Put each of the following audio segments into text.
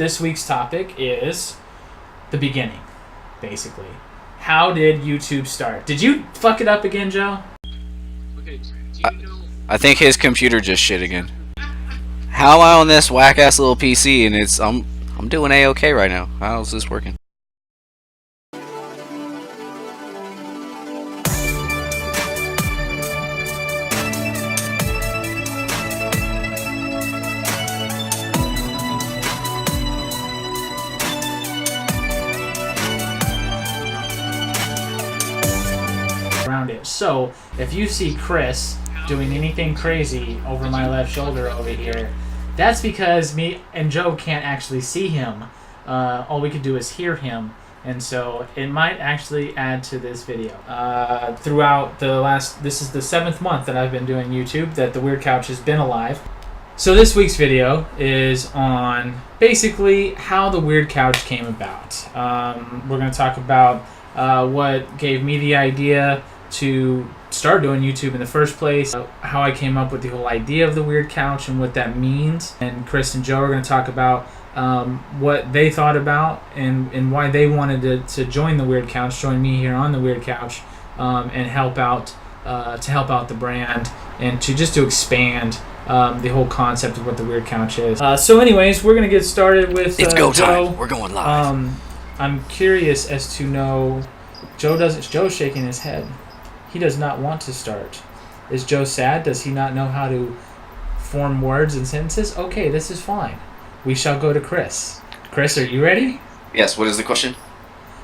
this week's topic is the beginning, basically. How did YouTube start? Did you fuck it up again, Joe? Okay, I think his computer just shit again. How am I on this whack ass little PC and I'm doing A-okay right now? How's this working? Around it. So if you see Chris doing anything crazy over my left shoulder over here, that's because me and Joe can't actually see him. All we could do is hear him, and so it might actually add to this video. Throughout this is the 7th month that I've been doing YouTube, that the Weird Couch has been alive. So this week's video is on basically how the Weird Couch came about. We're going to talk about what gave me the idea to start doing YouTube in the first place, how I came up with the whole idea of the Weird Couch and what that means. And Chris and Joe are going to talk about what they thought about and why they wanted to join the Weird Couch, join me here on the Weird Couch, and help out the brand and to expand the whole concept of what the Weird Couch is. So anyways, we're going to get started with it's go Joe. time. We're going live. I'm curious as to know, Joe's shaking his head. He does not want to start. Is Joe sad? Does he not know how to form words and sentences? Okay, this is fine. We shall go to Chris. Chris, are you ready? Yes, what is the question?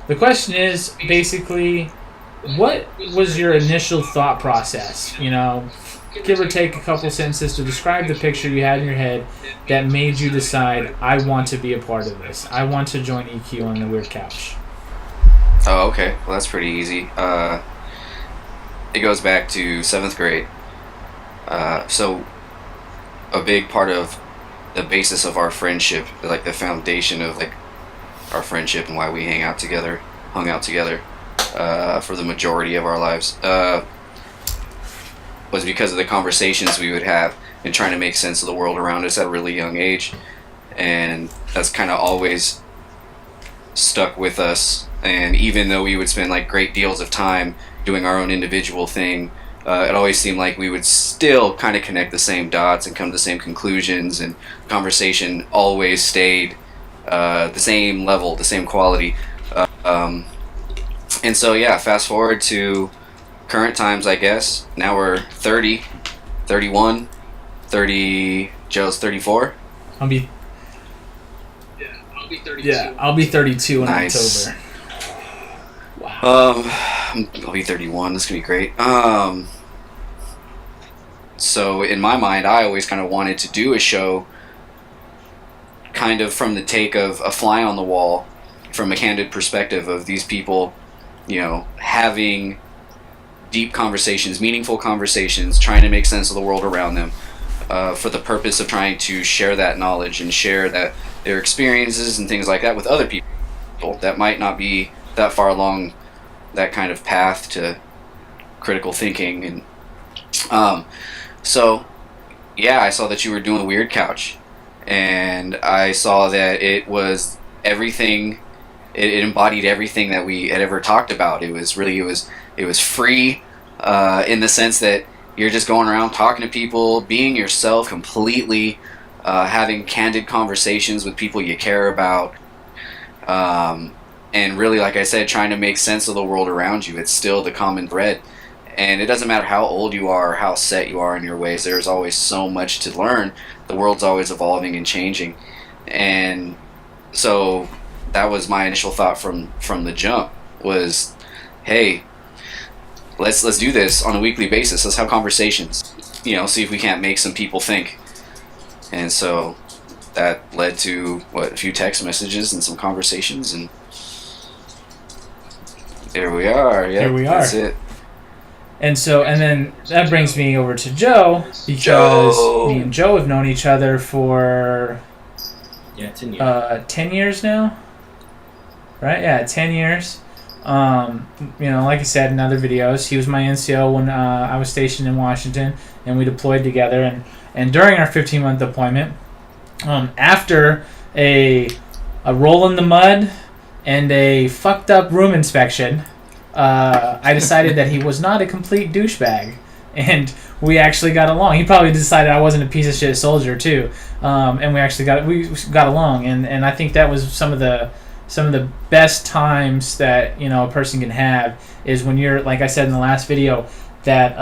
The question is basically, what was your initial thought process? You know, give or take a couple sentences to describe the picture you had in your head that made you decide, I want to be a part of this. I want to join EQ on the Weird Couch. Oh, okay. Well, that's pretty easy. It goes back to 7th grade. So a big part of the basis of our friendship, like the foundation of like our friendship and why we hung out together for the majority of our lives, was because of the conversations we would have and trying to make sense of the world around us at a really young age. And that's kind of always stuck with us. And even though we would spend like great deals of time doing our own individual thing, it always seemed like we would still kind of connect the same dots and come to the same conclusions, and conversation always stayed the same level, the same quality. And so yeah, fast forward to current times, I guess. Now we're 30, 31, 30, Joe's 34. I'll be 32. Yeah, I'll be 32 in nice. October. Wow. I'll be 31. This is gonna be great. So in my mind, I always kind of wanted to do a show kind of from the take of a fly on the wall, from a candid perspective of these people, you know, having deep conversations, meaningful conversations, trying to make sense of the world around them, for the purpose of trying to share that knowledge and share their experiences and things like that with other people that might not be that far along that kind of path to critical thinking. And so yeah, I saw that you were doing the Weird Couch, and I saw that it was everything. It embodied everything that we had ever talked about. It was free, in the sense that you're just going around talking to people, being yourself completely, having candid conversations with people you care about, and really, like I said, trying to make sense of the world around you. It's still the common thread, and it doesn't matter how old you are or how set you are in your ways. There's always so much to learn. The world's always evolving and changing, and so that was my initial thought from the jump. Was, hey, let's do this on a weekly basis. Let's have conversations, you know, see if we can't make some people think. And so that led to a few text messages and some conversations, and there we are. Yeah, here we are. That's it. And then that brings me over to Joe, because me and Joe have known each other for 10 years. 10 years now, right? Yeah, 10 years. You know, like I said in other videos, he was my NCO when I was stationed in Washington, and we deployed together. And during our 15-month deployment, after a a roll in the mud and a fucked up room inspection, I decided that he was not a complete douchebag, and we actually got along. He probably decided I wasn't a piece of shit soldier too, and we got along, and I think that was some of the best times that a person can have is when you're, like I said in the last video, that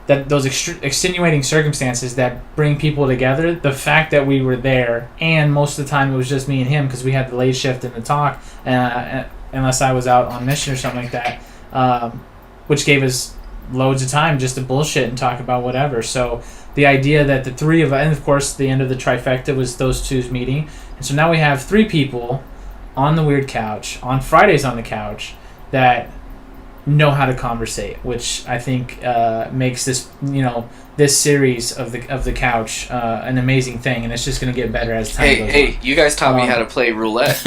that those extenuating circumstances that bring people together. The fact that we were there, and most of the time it was just me and him because we had the late shift and the talk, unless I was out on mission or something like that, which gave us loads of time just to bullshit and talk about whatever. So the idea that the three of us, and of course the end of the trifecta was those two's meeting, and so now we have three people on the weird couch on Fridays on the couch that know how to conversate, which I think makes this this series of the couch an amazing thing, and it's just going to get better as time goes on. Hey, you guys taught me how to play roulette.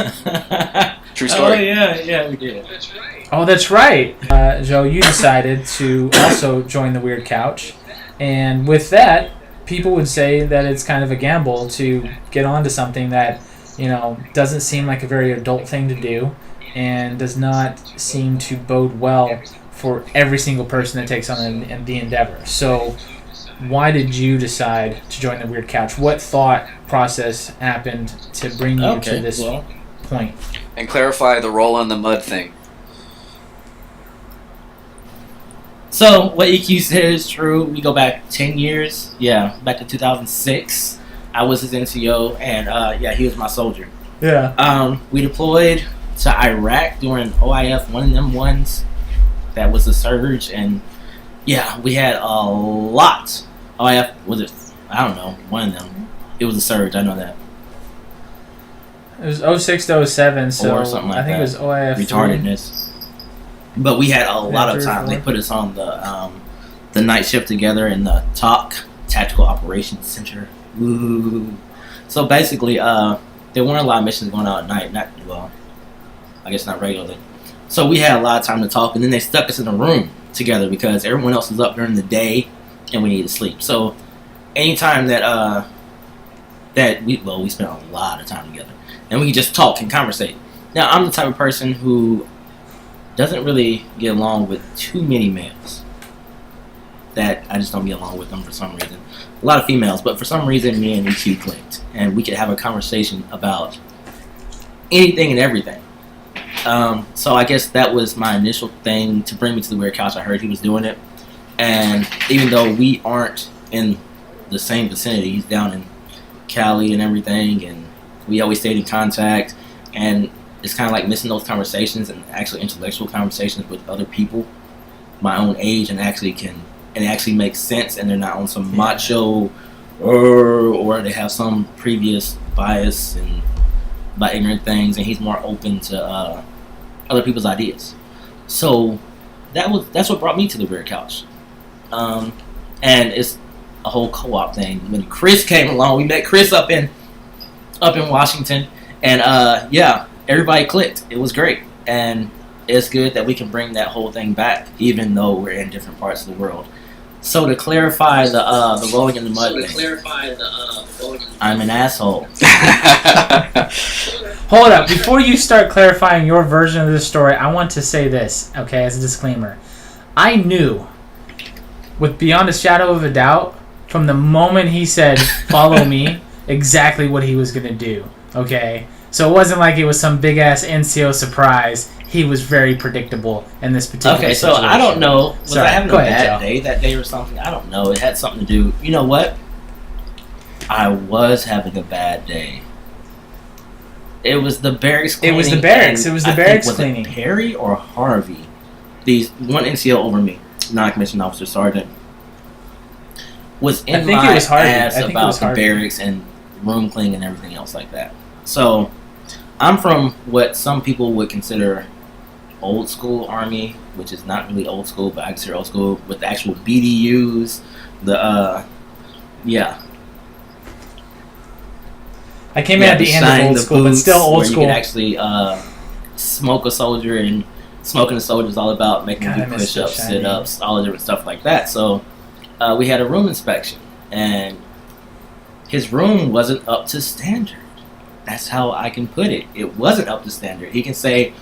True story. Oh yeah, we did. That's right. Oh, that's right. Joe, you decided to also join the weird couch, and with that, people would say that it's kind of a gamble to get onto something that doesn't seem like a very adult thing to do, and does not seem to bode well for every single person that takes on the endeavor. So why did you decide to join the weird couch? What thought process happened to bring you to this point? And clarify the roll in the mud thing. So what EQ said is true. We go back 10 years. Yeah, back to 2006. I was his NCO, and he was my soldier. Yeah. We deployed to Iraq during OIF, one of them ones that was a surge, and we had a lot. OIF was it? I don't know. One of them. It was a surge. I know that. It was 06 to 07, so or something like I think that. it was OIF. Retardedness. But we had a lot of time. They put us on the night shift together in the TOC, Tactical Operations Center. Ooh. So basically, there weren't a lot of missions going out at night. I guess not regularly. So we had a lot of time to talk, and then they stuck us in a room together because everyone else was up during the day, and we needed to sleep. So anytime that we spent a lot of time together, and we could just talk and conversate. Now I'm the type of person who doesn't really get along with too many males. That I just don't get along with them for some reason. A lot of females, but for some reason me and EQ clicked, and we could have a conversation about anything and everything. So I guess that was my initial thing to bring me to the weird couch. I heard he was doing it, and even though we aren't in the same vicinity, he's down in Cali and everything, and we always stayed in contact, and it's kind of like missing those conversations and actually intellectual conversations with other people my own age, and it actually makes sense, and they're not on some macho or they have some previous bias and by ignorant things, and he's more open to other people's ideas. So that's what brought me to the weird couch, and it's a whole co-op thing. When Kris came along, we met Kris up in Washington, and everybody clicked. It was great, and it's good that we can bring that whole thing back, even though we're in different parts of the world. So to clarify the rolling in the mud thing, I'm an asshole. Hold up. Before you start clarifying your version of this story, I want to say this, okay, as a disclaimer. I knew, with beyond a shadow of a doubt, from the moment he said, follow me, exactly what he was going to do, okay? So it wasn't like it was some big-ass NCO surprise. He was very predictable in this particular situation. So I don't know. Was I having a bad Joe. day that day or something? I don't know. It had something to do. You know what? I was having a bad day. It was the barracks cleaning. It was the barracks. It was the barracks cleaning. Was it Perry or Harvey? One NCO over me, non-commissioned officer sergeant, was in my ass about the barracks and room cleaning and everything else like that. So I'm from what some people would consider old school Army, which is not really old school, but I consider old school with the actual BDUs. I came in at the end of old school, but still old school. You could actually smoke a soldier, and smoking a soldier is all about making you do push-ups, sit-ups, all the different stuff like that. So we had a room inspection, and his room wasn't up to standard. that's how I can put it. It wasn't up to standard. He can say,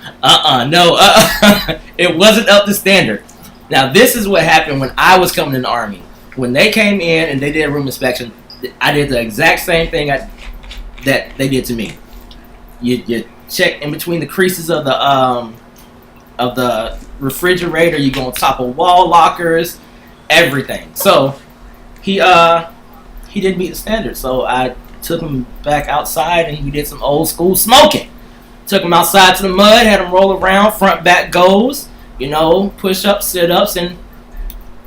it wasn't up to standard. Now, this is what happened when I was coming in the Army. When they came in and they did a room inspection, I did the exact same thing that they did to me. You check in between the creases of the refrigerator. You go on top of wall lockers, everything. So he didn't meet the standard. So I took him back outside and we did some old school smoking. Took him outside to the mud, had him roll around, front back goes, push ups, sit ups, and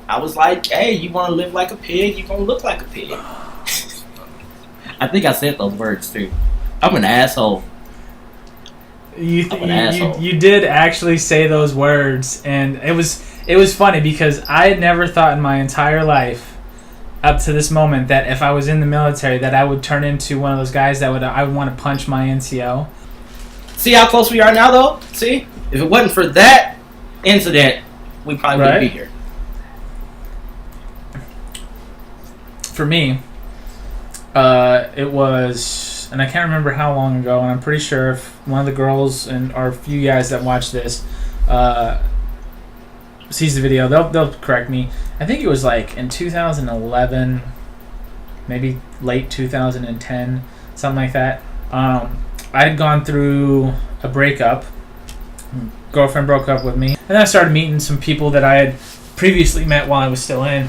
I was like, hey, you want to live like a pig, you're going to look like a pig. I think I said those words too. I'm an asshole. You did actually say those words, and it was funny because I had never thought in my entire life up to this moment that if I was in the military that I would turn into one of those guys that I would want to punch my NCO. See how close we are now, though? See? If it wasn't for that incident, we probably wouldn't be here. For me, it was, and I can't remember how long ago, and I'm pretty sure if one of the girls or a few guys that watch this sees the video, they'll correct me. I think it was like in 2011, maybe late 2010, something like that. I had gone through a breakup. Girlfriend broke up with me, and then I started meeting some people that I had previously met while I was still in,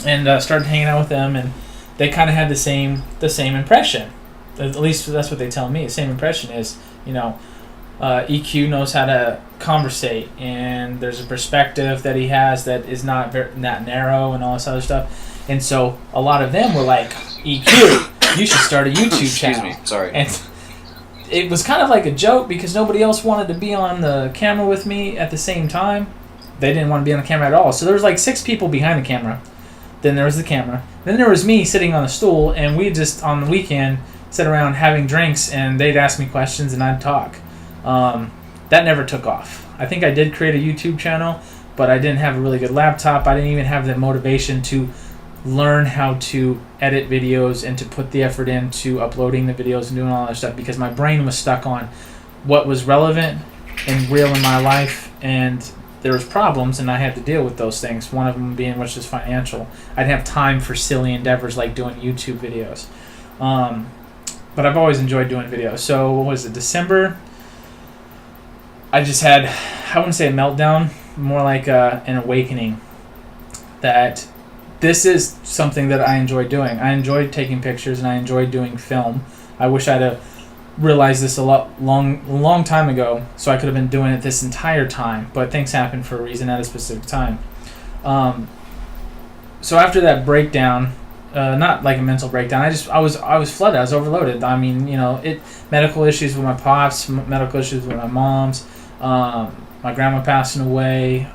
and started hanging out with them, and they kind of had the same impression. At least that's what they tell me. The same impression is, EQ knows how to conversate, and there's a perspective that he has that is not narrow and all this other stuff. And so a lot of them were like, EQ, you should start a YouTube channel. Excuse me, sorry. And it was kind of like a joke because nobody else wanted to be on the camera with me at the same time. They didn't want to be on the camera at all. So there was like 6 people behind the camera. Then there was the camera. Then there was me sitting on a stool, and we just, on the weekend, sit around having drinks, and they'd ask me questions, and I'd talk. That never took off. I think I did create a YouTube channel, but I didn't have a really good laptop. I didn't even have the motivation to learn how to edit videos and to put the effort into uploading the videos and doing all that stuff because my brain was stuck on what was relevant and real in my life, and there was problems, and I had to deal with those things. One of them being which is financial. I didn't have time for silly endeavors like doing YouTube videos. But I've always enjoyed doing videos. So what was it, December? I just had, I wouldn't say a meltdown, more like an awakening that this is something that I enjoy doing. I enjoyed taking pictures, and I enjoyed doing film. I wish I'd have realized this a long time ago, so I could have been doing it this entire time, but things happen for a reason at a specific time. So after that breakdown, not like a mental breakdown, I was flooded. I was overloaded. I mean, medical issues with my pops, medical issues with my moms, my grandma passing away,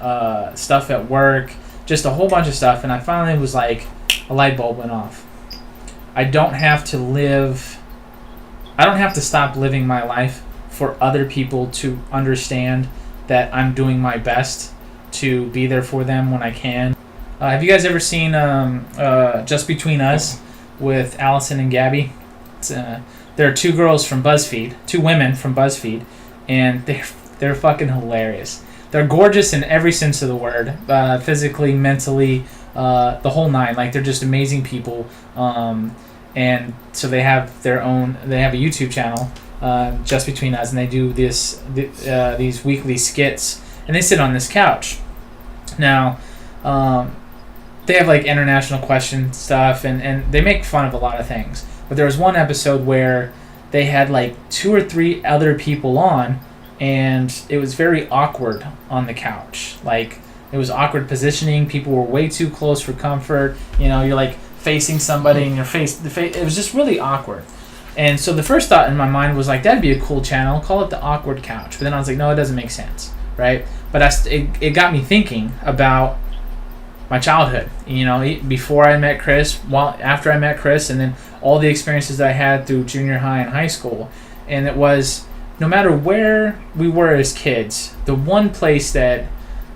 stuff at work, just a whole bunch of stuff. And I finally was like, a light bulb went off. I don't have to stop living my life for other people to understand that I'm doing my best to be there for them when I can. Have you guys ever seen Just Between Us with Allison and Gabby? There are 2 girls from BuzzFeed, 2 women from BuzzFeed, and they're fucking hilarious. They're gorgeous in every sense of the word, physically, mentally, the whole nine. Like, they're just amazing people. And so they have a YouTube channel, Just Between Us, and they do these weekly skits, and they sit on this couch. Now, they have like international question stuff, and they make fun of a lot of things. But there was one episode where they had like 2 or 3 other people on, and it was very awkward on the couch. Like, it was awkward positioning. People were way too close for comfort. You're like facing somebody in your face. It was just really awkward. And so the first thought in my mind was like, that'd be a cool channel. Call it the Awkward Couch. But then I was like, no, it doesn't make sense, right? But it got me thinking about my childhood. Before I met Kris, after I met Kris, and then all the experiences that I had through junior high and high school. And it was, no matter where we were as kids, the one place that,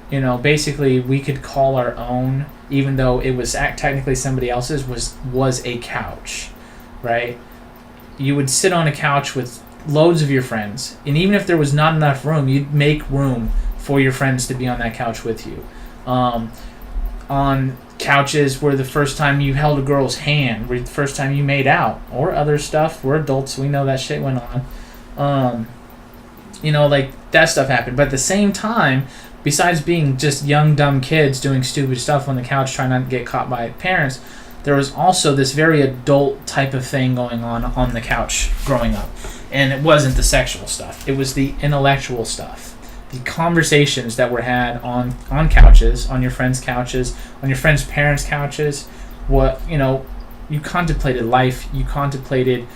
basically we could call our own, even though it was technically somebody else's, was a couch, right? you would sit on a couch with loads of your friends, and even if there was not enough room, you'd make room for your friends to be on that couch with you. On couches where the first time you held a girl's hand, where the first time you made out, or other stuff. We're adults, we know that shit went on. Like that stuff happened. But at the same time, besides being just young, dumb kids doing stupid stuff on the couch trying not to get caught by parents, there was also this very adult type of thing going on the couch growing up. And it wasn't the sexual stuff. It was the intellectual stuff. The conversations that were had on couches, on your friends' couches, on your friends' parents' couches. You contemplated life. You contemplated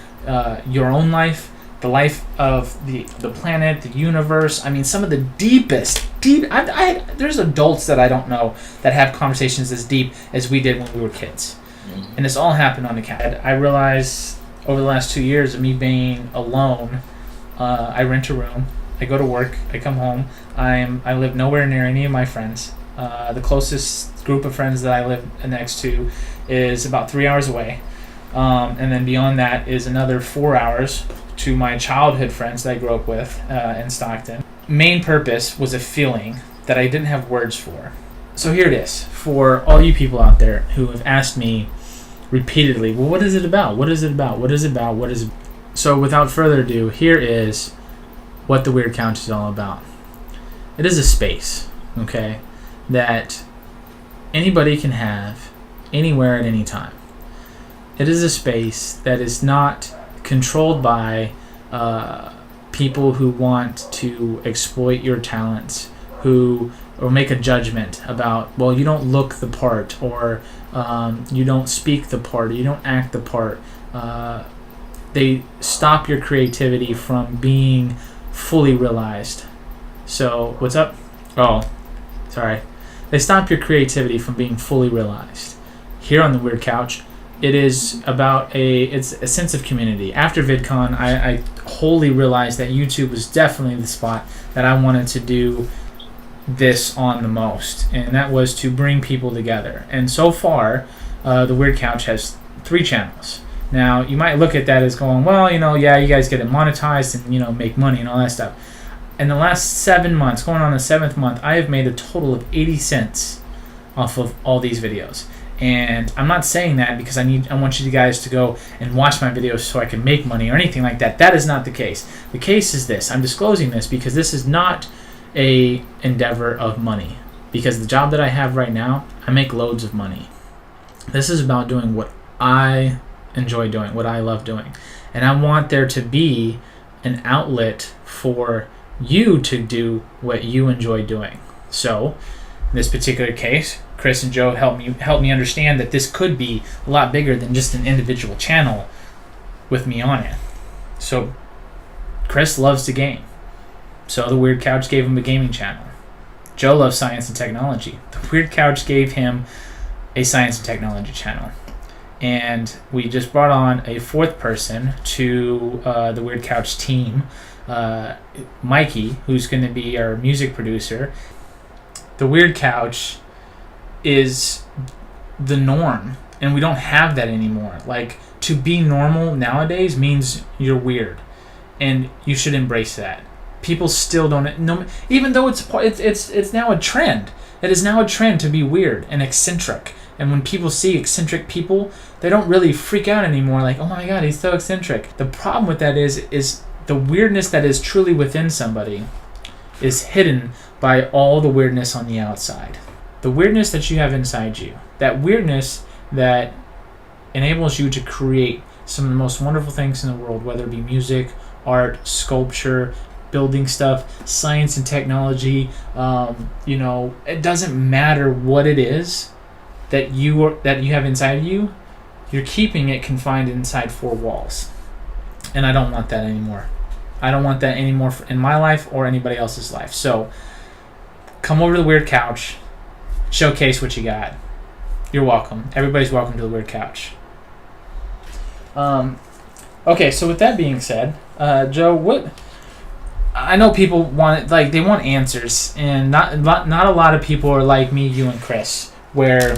your own life, the life of the planet, the universe. I mean, some of the deepest. There's adults that I don't know that have conversations as deep as we did when we were kids. Mm-hmm. And this all happened on the couch. I realized over the last 2 years of me being alone, I rent a room. I go to work. I come home. I live nowhere near any of my friends. The closest group of friends that I live next to is about 3 hours away. And then beyond that is another 4 hours to my childhood friends that I grew up with in Stockton. Main purpose was a feeling that I didn't have words for. So here it is. For all you people out there who have asked me repeatedly, well, what is it about? What is it about? What is it about? What is it? So without further ado, here is what the Weird Couch is all about. It is a space, okay, that anybody can have anywhere at any time. It is a space that is not controlled by people who want to exploit your talents, or make a judgment about, well, you don't look the part, or you don't speak the part, or you don't act the part. They stop your creativity from being fully realized. So, what's up? Oh, sorry. They stop your creativity from being fully realized. Here on the Weird Couch, it is about it's a sense of community. After VidCon, I wholly realized that YouTube was definitely the spot that I wanted to do this on the most, and that was to bring people together. And so far, the Weird Couch has 3 channels. Now, you might look at that as going, well, yeah, you guys get it monetized and, make money and all that stuff. In the last 7 months, going on the 7th month, I have made a total of 80 cents off of all these videos. And I'm not saying that because I want you guys to go and watch my videos so I can make money or anything like that. That is not the case. The case is this. I'm disclosing this because this is not a endeavor of money. Because the job that I have right now, I make loads of money. This is about doing what I enjoy doing, what I love doing. And I want there to be an outlet for you to do what you enjoy doing. So, in this particular case, Chris and Joe helped me understand that this could be a lot bigger than just an individual channel with me on it. So, Chris loves to game. So the Weird Couch gave him a gaming channel. Joe loves science and technology. The Weird Couch gave him a science and technology channel. And we just brought on a 4th person to the Weird Couch team, Mikey, who's going to be our music producer. The Weird Couch is the norm, and we don't have that anymore. Like, to be normal nowadays means you're weird, and you should embrace that. People still don't know, even though it's now a trend. It is now a trend to be weird and eccentric. And when people see eccentric people, they don't really freak out anymore. Like, oh my God, he's so eccentric. The problem with that is the weirdness that is truly within somebody is hidden by all the weirdness on the outside. The weirdness that you have inside you, that weirdness that enables you to create some of the most wonderful things in the world, whether it be music, art, sculpture, building stuff, science and technology. It doesn't matter what it is that you have inside of you. You're keeping it confined inside 4 walls, and I don't want that anymore. I don't want that anymore in my life or anybody else's life. So come over to the Weird Couch, showcase what you got. You're welcome. Everybody's welcome to the Weird Couch. Okay, so with that being said, Joe, what? I know people want answers, and not a lot of people are like me, you, and Chris, where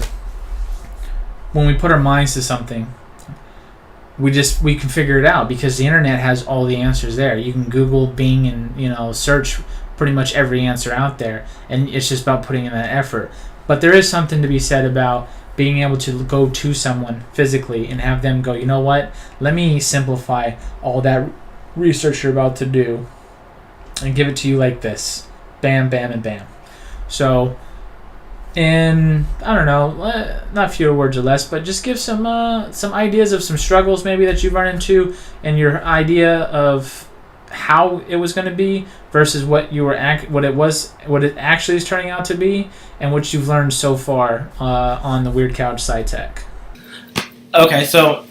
when we put our minds to something, we can figure it out because the internet has all the answers there. You can Google, Bing, and search pretty much every answer out there, and it's just about putting in that effort. But there is something to be said about being able to go to someone physically and have them go, you know what, let me simplify all that research you're about to do and give it to you like this. Bam, bam, and bam. So, in, I don't know, not fewer words or less, but just give some ideas of some struggles maybe that you've run into and your idea of how it was going to be versus what it actually is turning out to be, and what you've learned so far on the Weird Couch SciTech. Okay, so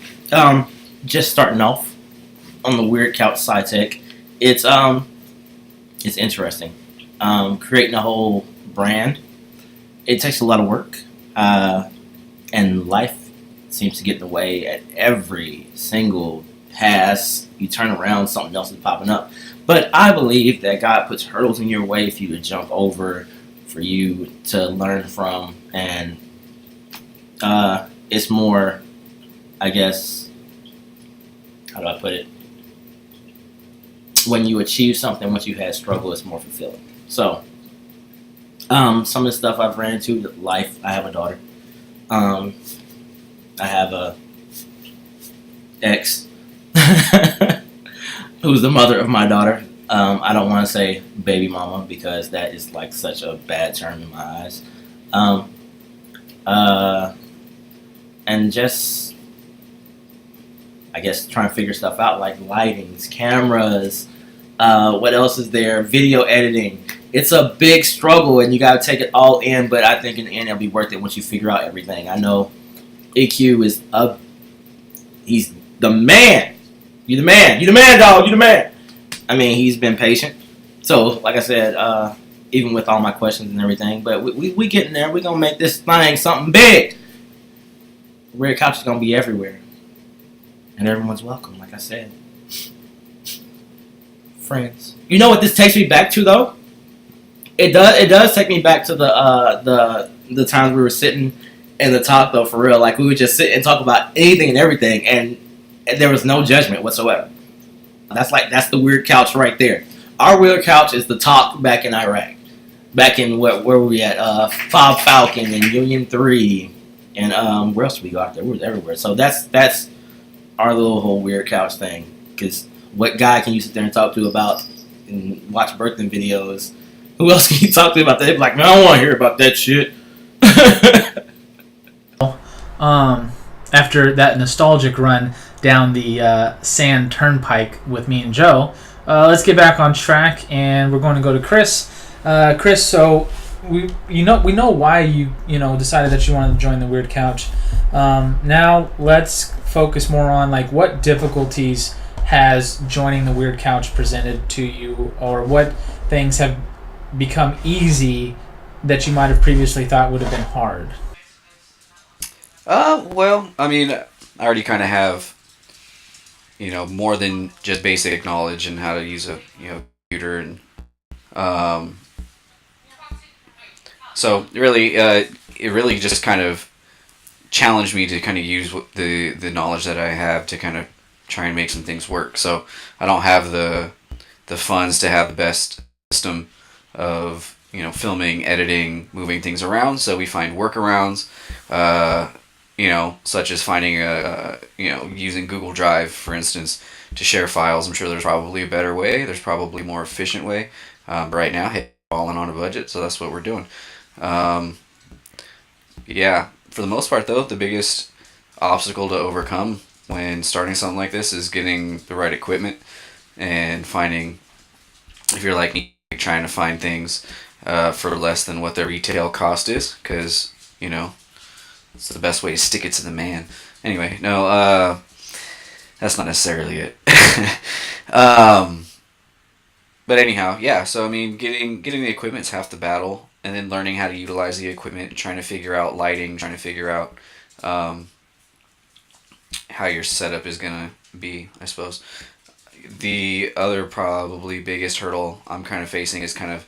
just starting off on the Weird Couch SciTech, it's interesting. Creating a whole brand, it takes a lot of work, and life seems to get in the way at every single pass. You turn around, something else is popping up. But I believe that God puts hurdles in your way for you to jump over, for you to learn from, and it's more, I guess, how do I put it? When you achieve something, once you had struggle, it's more fulfilling. So, some of the stuff I've ran into, life, I have a daughter. I have a ex who's the mother of my daughter. I don't want to say baby mama because that is like such a bad term in my eyes. And just, I guess, trying to figure stuff out like lightings, cameras, what else is there, video editing. It's a big struggle and you got to take it all in, but I think in the end it'll be worth it once you figure out everything. I know EQ is he's the man. You the man. You the man, dog. You the man. I mean, he's been patient. So, like I said, even with all my questions and everything, but we getting there. We're going to make this thing something big. Weird Couch is going to be everywhere. And everyone's welcome, like I said. Friends. You know what this takes me back to, though? It does take me back to the times we were sitting in the talk, though, for real. Like, we would just sit and talk about anything and everything, and there was no judgment whatsoever. That's the Weird Couch right there. Our Weird Couch is the talk back in Iraq. Back in where were we at? Fob Falcon and Union 3. And where else did we go out there? We were everywhere. So that's our little whole Weird Couch thing. Because what guy can you sit there and talk to about and watch birthing videos? Who else can you talk to about that? They'd be like, man, I don't want to hear about that shit. After that nostalgic run down the Sand Turnpike with me and Joe, let's get back on track, and we're going to go to Kris. Kris, so we know why you decided that you wanted to join the Weird Couch. Now let's focus more on like what difficulties has joining the Weird Couch presented to you, or what things have become easy that you might have previously thought would have been hard. Well, I mean, I already kind of have, more than just basic knowledge and how to use a, computer, and, so really, it really just kind of challenged me to kind of use the knowledge that I have to kind of try and make some things work. So I don't have the funds to have the best system of, filming, editing, moving things around. So we find workarounds, such as finding using Google Drive, for instance, to share files. I'm sure there's probably a better way. There's probably a more efficient way. But right now, hey, falling on a budget, so that's what we're doing. Yeah, for the most part, though, the biggest obstacle to overcome when starting something like this is getting the right equipment and finding, if you're like me, trying to find things for less than what their retail cost is, because, it's the best way to stick it to the man. Anyway, no, that's not necessarily it. But anyhow, yeah, so I mean, getting the equipment's half the battle, and then learning how to utilize the equipment, trying to figure out lighting, trying to figure out how your setup is going to be, I suppose. The other probably biggest hurdle I'm kind of facing is kind of,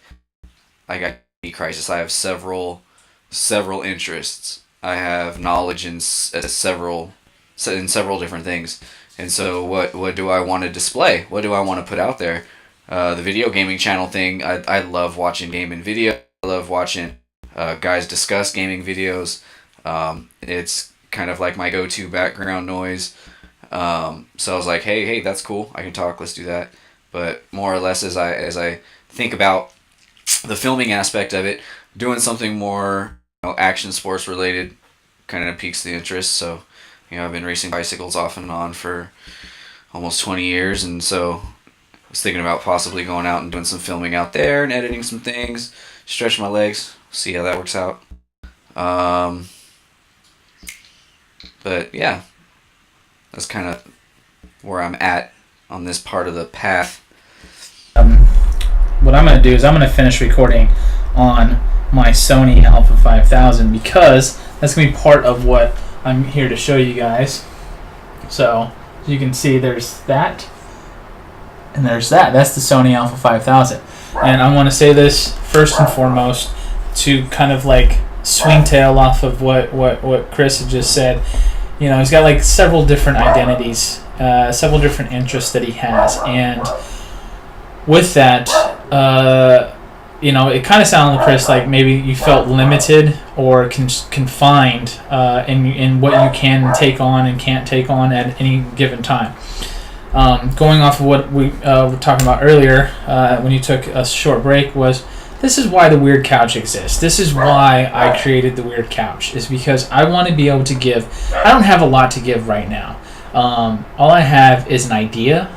I got crisis. I have several interests. I have knowledge in several different things, And so what do I want to display? What do I want to put out there? The video gaming channel thing, I love watching gaming video. I love watching guys discuss gaming videos. It's kind of like my go-to background noise. So I was like, hey, that's cool. I can talk. Let's do that. But more or less, as I think about the filming aspect of it, doing something more action sports related kind of piques the interest. So I've been racing bicycles off and on for almost 20 years, and so I was thinking about possibly going out and doing some filming out there and editing some things, stretch my legs, see how that works out. But yeah, that's kind of where I'm at on this part of the path. What I'm going to do is I'm going to finish recording on my Sony Alpha 5000 because that's going to be part of what I'm here to show you guys. So as you can see, there's that and there's that. That's the Sony Alpha 5000. And I want to say this first and foremost to kind of like swingtail off of what Kris had just said. He's got like several different identities, several different interests that he has, and with that, it kind of sounded, Kris, like maybe you felt limited or confined in what you can take on and can't take on at any given time. Going off of what we were talking about earlier when you took a short break was, this is why the Weird Couch exists. This is why I created the Weird Couch, is because I want to be able to give. I don't have a lot to give right now. All I have is an idea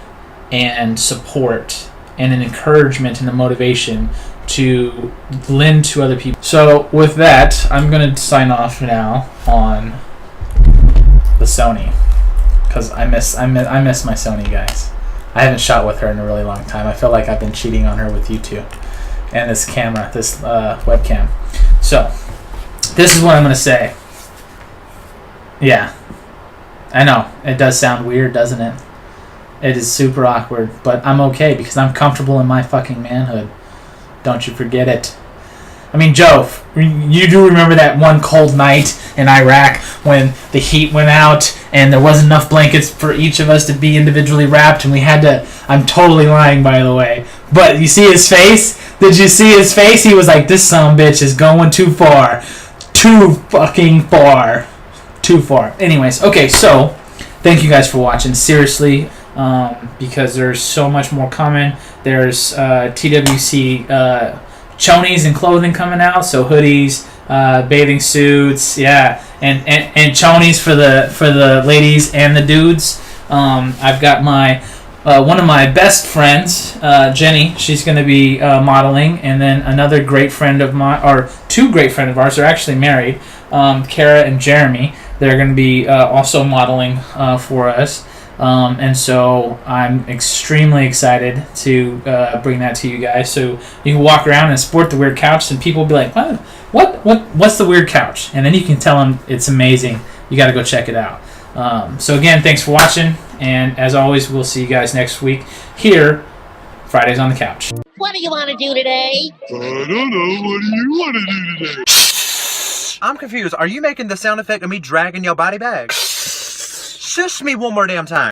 and support and an encouragement and a motivation to lend to other people. So with that, I'm going to sign off now on the Sony, because I miss my Sony, guys. I haven't shot with her in a really long time. I feel like I've been cheating on her with you two and this camera, this webcam. So this is what I'm going to say. Yeah, I know it does sound weird, doesn't it? It is super awkward, but I'm okay because I'm comfortable in my fucking manhood. Don't you forget it. I mean, Joe, you do remember that one cold night in Iraq when the heat went out and there wasn't enough blankets for each of us to be individually wrapped, and we had to... I'm totally lying, by the way. But you see his face? Did you see his face? He was like, this son of a bitch is going too far. Too fucking far. Too far. Anyways, okay, so thank you guys for watching. Seriously. Because there's so much more coming. There's TWC chonies and clothing coming out, so hoodies, bathing suits, yeah, and chonies for the ladies and the dudes. I've got my one of my best friends, Jenny. She's going to be modeling, and then another great friend of mine, or two great friends of ours. They're actually married, Kara and Jeremy. They're going to be also modeling for us. And so I'm extremely excited to bring that to you guys. So you can walk around and sport the Weird Couch, and people will be like, what's the Weird Couch? And then you can tell them it's amazing. You got to go check it out. So again, thanks for watching. And as always, we'll see you guys next week here, Fridays on the Couch. What do you want to do today? I don't know. What do you want to do today? I'm confused. Are you making the sound effect of me dragging your body bag? Shush me one more damn time.